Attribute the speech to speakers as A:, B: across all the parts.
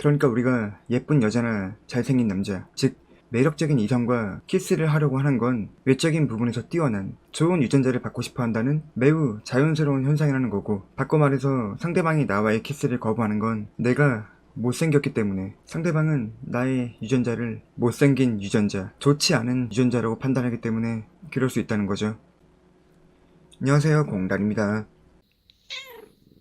A: 그러니까 우리가 예쁜 여자나 잘생긴 남자, 즉 매력적인 이성과 키스를 하려고 하는 건 외적인 부분에서 뛰어난 좋은 유전자를 받고 싶어 한다는 매우 자연스러운 현상이라는 거고, 바꿔 말해서 상대방이 나와의 키스를 거부하는 건 내가 못생겼기 때문에 상대방은 나의 유전자를 못생긴 유전자, 좋지 않은 유전자라고 판단하기 때문에 그럴 수 있다는 거죠. 안녕하세요, 공달입니다.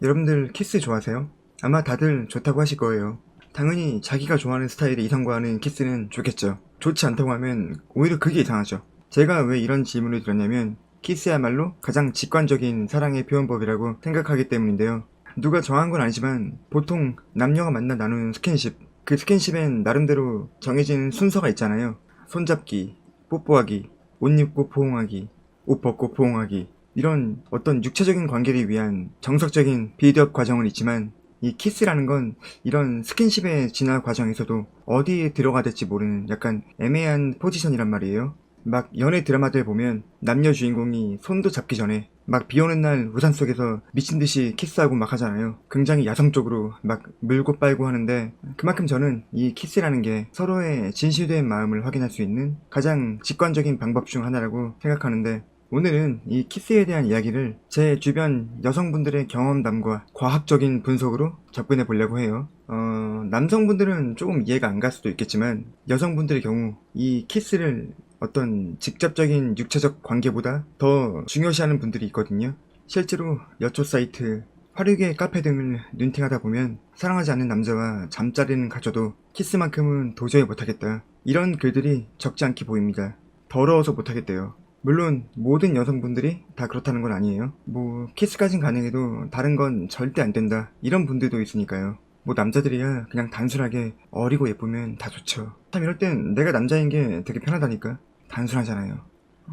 A: 여러분들 키스 좋아하세요? 아마 다들 좋다고 하실 거예요. 당연히 자기가 좋아하는 스타일의 이성과 하는 키스는 좋겠죠. 좋지 않다고 하면 오히려 그게 이상하죠. 제가 왜 이런 질문을 드렸냐면 키스야말로 가장 직관적인 사랑의 표현법이라고 생각하기 때문인데요. 누가 정한 건 아니지만 보통 남녀가 만나 나누는 스킨십, 그 스킨십엔 나름대로 정해진 순서가 있잖아요. 손잡기, 뽀뽀하기, 옷 입고 포옹하기, 옷 벗고 포옹하기, 이런 어떤 육체적인 관계를 위한 정석적인 빌드업 과정은 있지만 이 키스라는 건 이런 스킨십의 진화 과정에서도 어디에 들어가 될지 모르는 약간 애매한 포지션이란 말이에요. 막 연애 드라마들 보면 남녀 주인공이 손도 잡기 전에 막 비 오는 날 우산 속에서 미친 듯이 키스하고 막 하잖아요. 굉장히 야성적으로 막 물고 빨고 하는데, 그만큼 저는 이 키스라는 게 서로의 진실된 마음을 확인할 수 있는 가장 직관적인 방법 중 하나라고 생각하는데, 오늘은 이 키스에 대한 이야기를 제 주변 여성분들의 경험담과 과학적인 분석으로 접근해 보려고 해요. 남성분들은 조금 이해가 안 갈 수도 있겠지만 여성분들의 경우 이 키스를 어떤 직접적인 육체적 관계보다 더 중요시하는 분들이 있거든요. 실제로 여초 사이트, 화류계 카페 등을 눈팅하다 보면 사랑하지 않는 남자와 잠자리는 가져도 키스만큼은 도저히 못하겠다, 이런 글들이 적지 않게 보입니다. 더러워서 못하겠대요. 물론 모든 여성분들이 다 그렇다는 건 아니에요. 뭐 키스까진 가능해도 다른 건 절대 안 된다, 이런 분들도 있으니까요. 뭐 남자들이야 그냥 단순하게 어리고 예쁘면 다 좋죠. 참 이럴 땐 내가 남자인 게 되게 편하다니까. 단순하잖아요.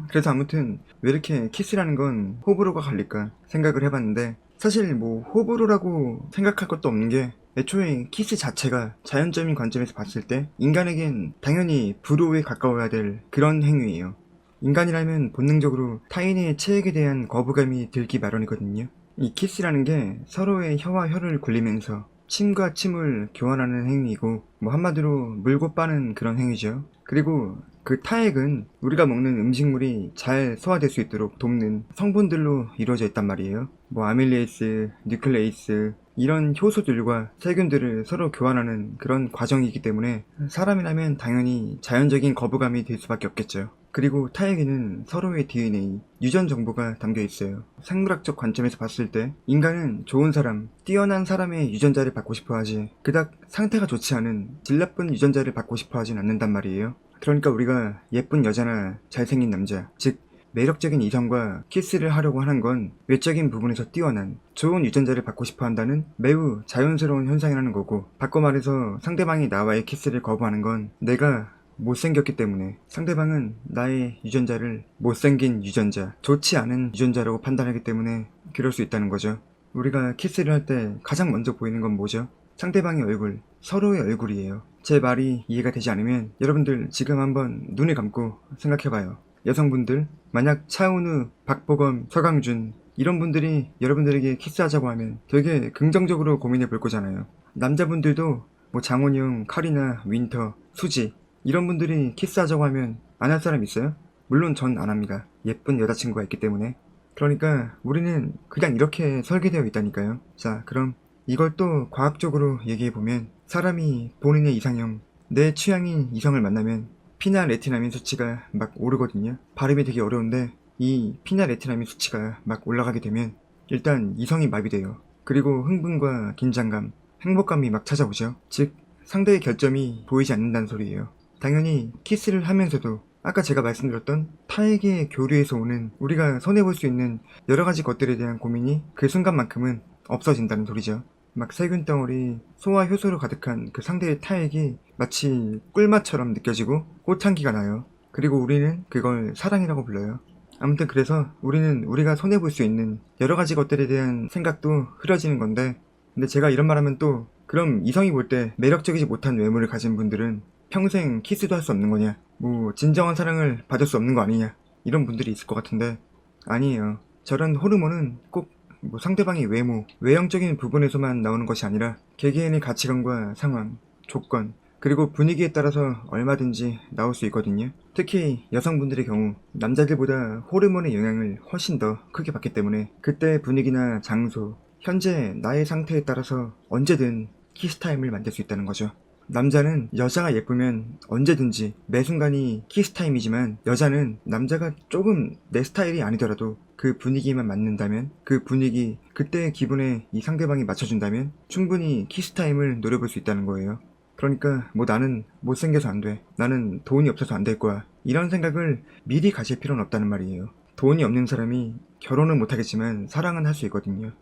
A: 그래서 아무튼 왜 이렇게 키스라는 건 호불호가 갈릴까 생각을 해봤는데, 사실 뭐 호불호라고 생각할 것도 없는 게 애초에 키스 자체가 자연적인 관점에서 봤을 때 인간에겐 당연히 불호에 가까워야 될 그런 행위예요. 인간이라면 본능적으로 타인의 체액에 대한 거부감이 들기 마련이거든요. 이 키스라는 게 서로의 혀와 혀를 굴리면서 침과 침을 교환하는 행위이고, 뭐 한마디로 물고 빠는 그런 행위죠. 그리고 그 타액은 우리가 먹는 음식물이 잘 소화될 수 있도록 돕는 성분들로 이루어져 있단 말이에요. 뭐 아밀레이스, 뉴클레이스, 이런 효소들과 세균들을 서로 교환하는 그런 과정이기 때문에 사람이라면 당연히 자연적인 거부감이 들 수밖에 없겠죠. 그리고 타액에는 서로의 DNA, 유전 정보가 담겨 있어요. 생물학적 관점에서 봤을 때 인간은 좋은 사람, 뛰어난 사람의 유전자를 받고 싶어 하지 그닥 상태가 좋지 않은 질 나쁜 유전자를 받고 싶어 하진 않는단 말이에요. 그러니까 우리가 예쁜 여자나 잘생긴 남자, 즉 매력적인 이성과 키스를 하려고 하는 건 외적인 부분에서 뛰어난 좋은 유전자를 받고 싶어 한다는 매우 자연스러운 현상이라는 거고, 바꿔 말해서 상대방이 나와의 키스를 거부하는 건 내가 못생겼기 때문에 상대방은 나의 유전자를 못생긴 유전자, 좋지 않은 유전자라고 판단하기 때문에 그럴 수 있다는 거죠. 우리가 키스를 할 때 가장 먼저 보이는 건 뭐죠? 상대방의 얼굴, 서로의 얼굴이에요. 제 말이 이해가 되지 않으면 여러분들 지금 한번 눈을 감고 생각해봐요. 여성분들, 만약 차은우, 박보검, 서강준 이런 분들이 여러분들에게 키스하자고 하면 되게 긍정적으로 고민해 볼 거잖아요. 남자분들도 뭐 장원영, 카리나, 윈터, 수지 이런 분들이 키스하자고 하면 안 할 사람 있어요? 물론 전 안 합니다. 예쁜 여자친구가 있기 때문에. 그러니까 우리는 그냥 이렇게 설계되어 있다니까요. 자, 그럼 이걸 또 과학적으로 얘기해보면 사람이 본인의 이상형, 내 취향인 이성을 만나면 피나레티나민 수치가 막 오르거든요. 발음이 되게 어려운데 이 피나레티나민 수치가 막 올라가게 되면 일단 이성이 마비돼요. 그리고 흥분과 긴장감, 행복감이 막 찾아오죠. 즉 상대의 결점이 보이지 않는다는 소리예요. 당연히 키스를 하면서도 아까 제가 말씀드렸던 타액의 교류에서 오는 우리가 손해볼 수 있는 여러가지 것들에 대한 고민이 그 순간만큼은 없어진다는 소리죠. 막 세균 덩어리, 소와 효소로 가득한 그 상대의 타액이 마치 꿀맛처럼 느껴지고 꽃향기가 나요. 그리고 우리는 그걸 사랑이라고 불러요. 아무튼 그래서 우리는 우리가 손해볼 수 있는 여러가지 것들에 대한 생각도 흐려지는 건데, 근데 제가 이런 말하면 또 그럼 이성이 볼 때 매력적이지 못한 외모를 가진 분들은 평생 키스도 할 수 없는 거냐, 뭐 진정한 사랑을 받을 수 없는 거 아니냐, 이런 분들이 있을 것 같은데 아니에요. 저런 호르몬은 꼭 뭐 상대방의 외모, 외형적인 부분에서만 나오는 것이 아니라 개개인의 가치관과 상황, 조건, 그리고 분위기에 따라서 얼마든지 나올 수 있거든요. 특히 여성분들의 경우 남자들보다 호르몬의 영향을 훨씬 더 크게 받기 때문에 그때 분위기나 장소, 현재 나의 상태에 따라서 언제든 키스타임을 만들 수 있다는 거죠. 남자는 여자가 예쁘면 언제든지 매 순간이 키스타임이지만 여자는 남자가 조금 내 스타일이 아니더라도 그 분위기만 맞는다면, 그 분위기, 그때의 기분에 이 상대방이 맞춰준다면 충분히 키스타임을 노려볼 수 있다는 거예요. 그러니까 뭐 나는 못생겨서 안 돼, 나는 돈이 없어서 안 될 거야, 이런 생각을 미리 가질 필요는 없다는 말이에요. 돈이 없는 사람이 결혼은 못하겠지만 사랑은 할 수 있거든요.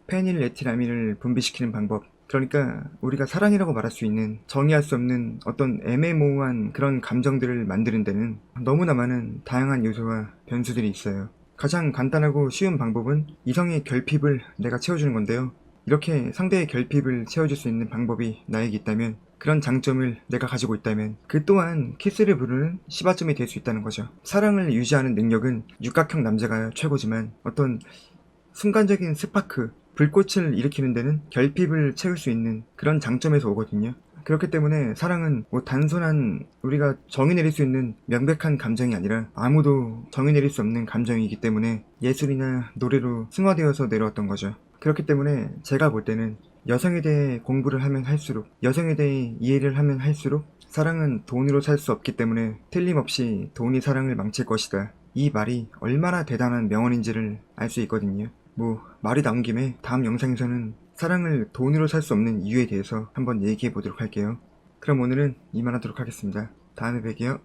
A: 페닐에틸아민을 분비시키는 방법, 그러니까 우리가 사랑이라고 말할 수 있는 정의할 수 없는 어떤 애매모호한 그런 감정들을 만드는 데는 너무나 많은 다양한 요소와 변수들이 있어요. 가장 간단하고 쉬운 방법은 이성의 결핍을 내가 채워주는 건데요. 이렇게 상대의 결핍을 채워줄 수 있는 방법이 나에게 있다면, 그런 장점을 내가 가지고 있다면 그 또한 키스를 부르는 시바점이 될 수 있다는 거죠. 사랑을 유지하는 능력은 육각형 남자가 최고지만 어떤 순간적인 스파크, 불꽃을 일으키는 데는 결핍을 채울 수 있는 그런 장점에서 오거든요. 그렇기 때문에 사랑은 뭐 단순한 우리가 정의 내릴 수 있는 명백한 감정이 아니라 아무도 정의 내릴 수 없는 감정이기 때문에 예술이나 노래로 승화되어서 내려왔던 거죠. 그렇기 때문에 제가 볼 때는 여성에 대해 공부를 하면 할수록, 여성에 대해 이해를 하면 할수록 사랑은 돈으로 살 수 없기 때문에 틀림없이 돈이 사랑을 망칠 것이다, 이 말이 얼마나 대단한 명언인지를 알 수 있거든요. 뭐 말이 나온 김에 다음 영상에서는 사랑을 돈으로 살 수 없는 이유에 대해서 한번 얘기해 보도록 할게요. 그럼 오늘은 이만하도록 하겠습니다. 다음에 뵐게요.